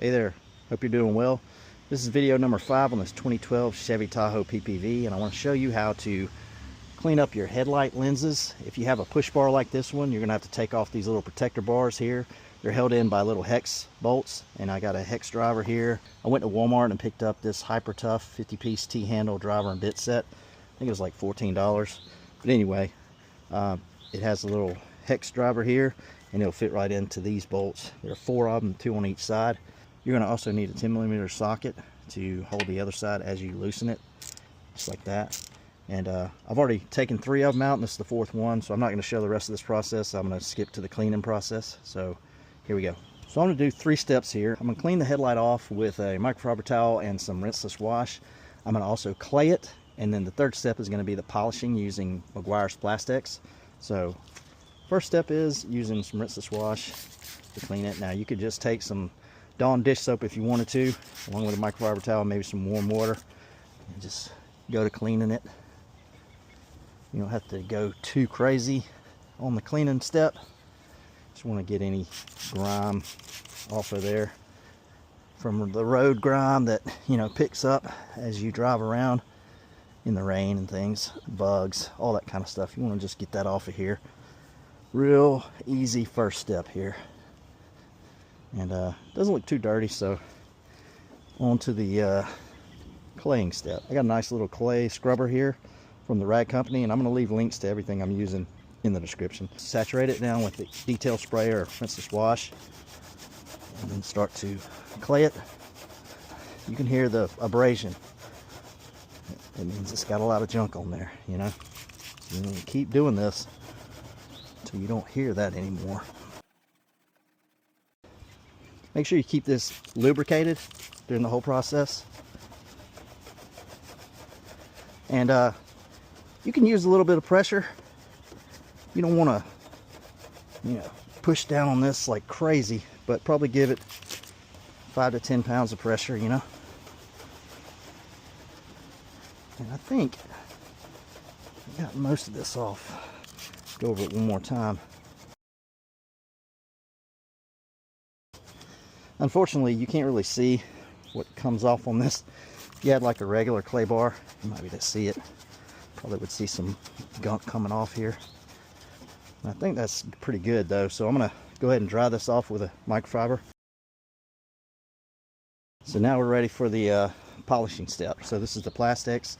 Hey there, hope you're doing well. This is video number 5 on this 2012 Chevy Tahoe PPV, and I want to show you how to clean up your headlight lenses. If you have a push bar like this one, you're going to have to take off these little protector bars here. They're held in by little hex bolts, and I got a hex driver here. I went to Walmart and picked up this Hyper Tough 50-piece T-handle driver and bit set. I think it was like $14. But anyway, it has a little hex driver here, and it'll fit right into these bolts. There are 4 of them, 2 on each side. You're going to also need a 10mm socket to hold the other side as you loosen it, just like that. And I've already taken 3 of them out, and this is the 4th one, so I'm not going to show the rest of this process. I'm going to skip to the cleaning process. So here we go. So I'm going to do 3 steps here. I'm going to clean the headlight off with a microfiber towel and some rinseless wash. I'm going to also clay it, and then the 3rd step is going to be the polishing using Meguiar's PlastX. So first step is using some rinseless wash to clean it. Now you could just take some Dawn dish soap if you wanted to, along with a microfiber towel, maybe some warm water, and just go to cleaning it. You don't have to go too crazy on the cleaning step. Just want to get any grime off of there from the road grime that, you know, picks up as you drive around in the rain and things, bugs, all that kind of stuff. You want to just get that off of here. Real easy first step here. And doesn't look too dirty, so on to the claying step. I got a nice little clay scrubber here from the rag company, and I'm going to leave links to everything I'm using in the description. Saturate it down with the detail spray or rinseless wash, and then start to clay it. You can hear the abrasion. It means it's got a lot of junk on there, you know. You need to keep doing this until you don't hear that anymore. Make sure you keep this lubricated during the whole process. And you can use a little bit of pressure. You don't want to, you know, push down on this like crazy, but probably give it 5 to 10 pounds of pressure, you know. And I think I got most of this off. Go over it one more time. Unfortunately, you can't really see what comes off on this. If you had like a regular clay bar, you might be able to see it. Probably would see some gunk coming off here. I think that's pretty good though, so I'm going to go ahead and dry this off with a microfiber. So now we're ready for the polishing step. So this is the PlastX,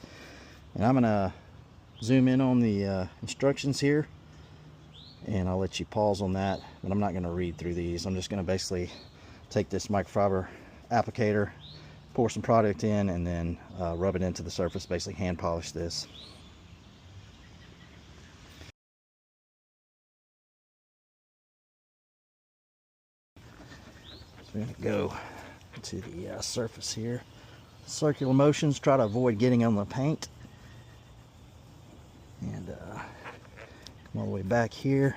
and I'm going to zoom in on the instructions here, and I'll let you pause on that, but I'm not going to read through these. I'm just going to basically take this microfiber applicator, pour some product in, and then rub it into the surface, basically hand polish this. So we're going to go to the surface here. Circular motions, try to avoid getting on the paint. And come all the way back here.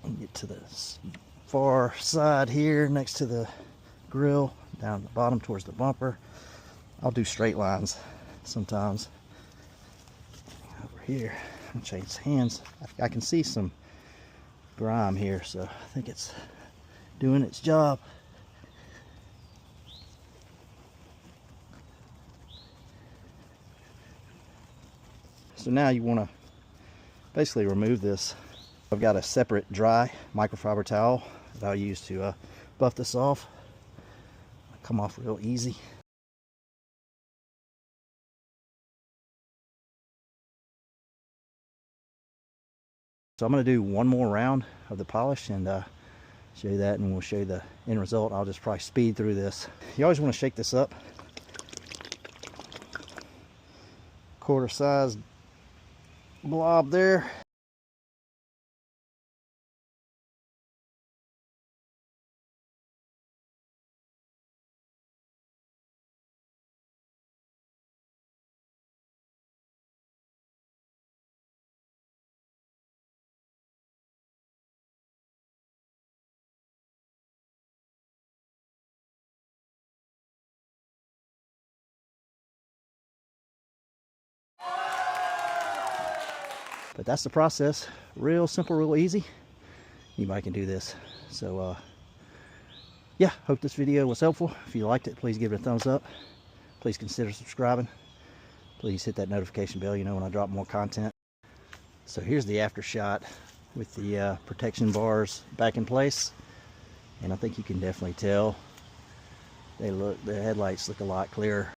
And get to this far side here next to the grill, down the bottom towards the bumper. I'll do straight lines sometimes. Over here, I'm gonna change hands. I can see some grime here, so I think it's doing its job. So now you want to basically remove this. I've got a separate dry microfiber towel that I'll use to buff this off. It'll come off real easy. So I'm going to do one more round of the polish and show you that, and we'll show you the end result. I'll just probably speed through this. You always want to shake this up. Quarter size blob there. But that's the process. Real simple, real easy. Anybody can do this. So yeah, hope this video was helpful. If you liked it, please give it a thumbs up. Please consider subscribing. Please hit that notification bell, you know, when I drop more content. So here's the after shot with the protection bars back in place. And I think you can definitely tell the headlights look a lot clearer.